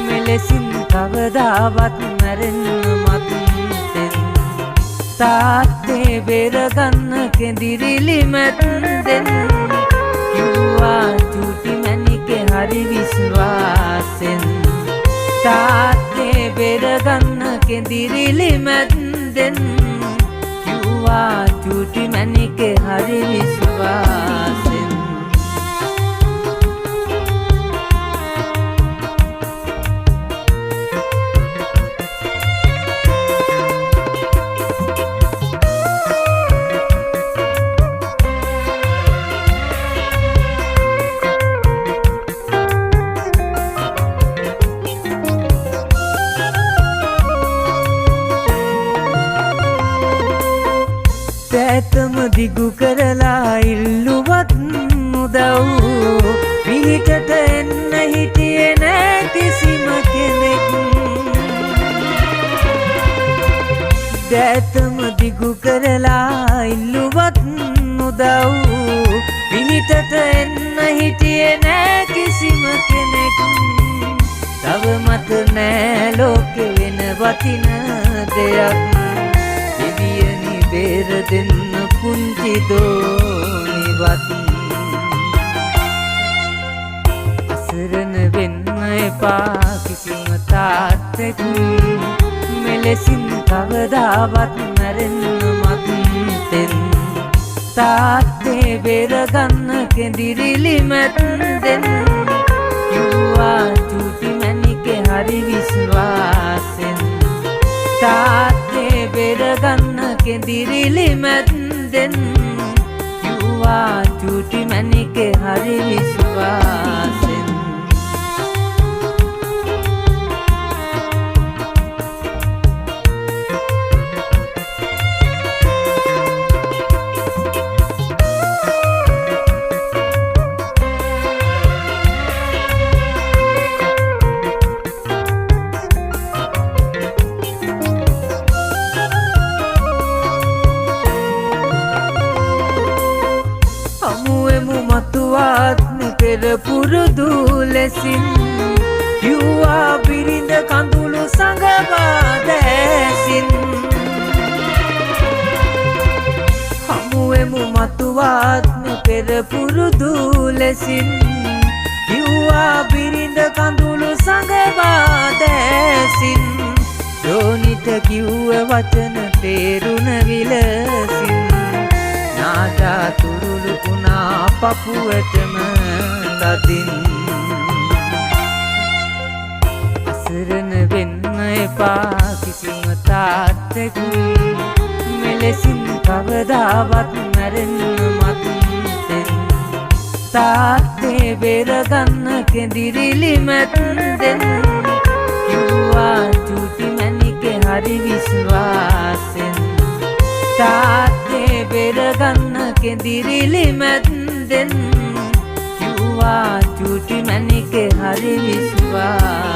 මෙලෙසින් කවදාවත් මැරෙන්න මත්තෙන් තාත්තේ බේරගන්න කෙඳිරිලි මැද්දෙන් කිව්වා චූටි මැණිකේ හරි විශ්වාසෙන් තාත්තේ බේරගන්න කෙඳිරිලි මැද්දෙන් කිව්වා චූටි මැණිකේ හරි විශ්වාසෙන් ඇතම දිගු කරලා ඉල්ලුවත් උදව් පිහිටට එන්න හිටියේ නෑ කිසිම කෙනෙක් ඇතම දිගු කරලා ඉල්ලුවත් උදව් පිහිටට එන්න හිටියේ නෑ කිසිම කෙනෙක් තවමත් නෑ ලෝකෙ වෙන වටින දෙයක් බේර දෙන්න පුංචි දෝනිවත් අසරණ වෙන්න එපා කිසිම තාත්තෙක් මෙලෙසින් කවදාවත් මැරෙන්න මත්තෙන් තාත්තේ බේරගන්න කෙඳිරිලි මැද්දෙන් කිව්වා චූටි මැණිකේ හරි විශ්වාසෙන් තාත්තේ බේරගන්න කෙඳිරිලි මැද්දෙන් කිව්වා චූටි මැණිකේ හරි විශ්වාසෙන් මතුවාත්ම පෙර පුරුදු ලෙසින් කිව්වා බිරිඳ කඳුළු සඟවා දැසින් හමුවෙමු මතුවාත්ම පෙර පුරුදු ලෙසින් කිව්වා බිරිඳ කඳුළු සඟවා දැසින් දෝනිට කිව්ව වචන තේරුණ විලසින් නාඩා තුරුළු වුණා පපුවටම තදින් අසරණ වෙන්න එපා කිසිම තාත්තෙක් මෙලෙසින් කවදාවත් මැරෙන්න මත්තෙන් තාත්තේ බේරගන්න කෙඳිරිලි මැද්දෙන් කිව්වා චූටි මැණිකේ හරි විශ්වාසෙන් තාත්තේ බේරගන්න කෙඳිරිලි මැද්දෙන් කිව්වා චූටි මැණිකේ හරි විශ්වාසෙන්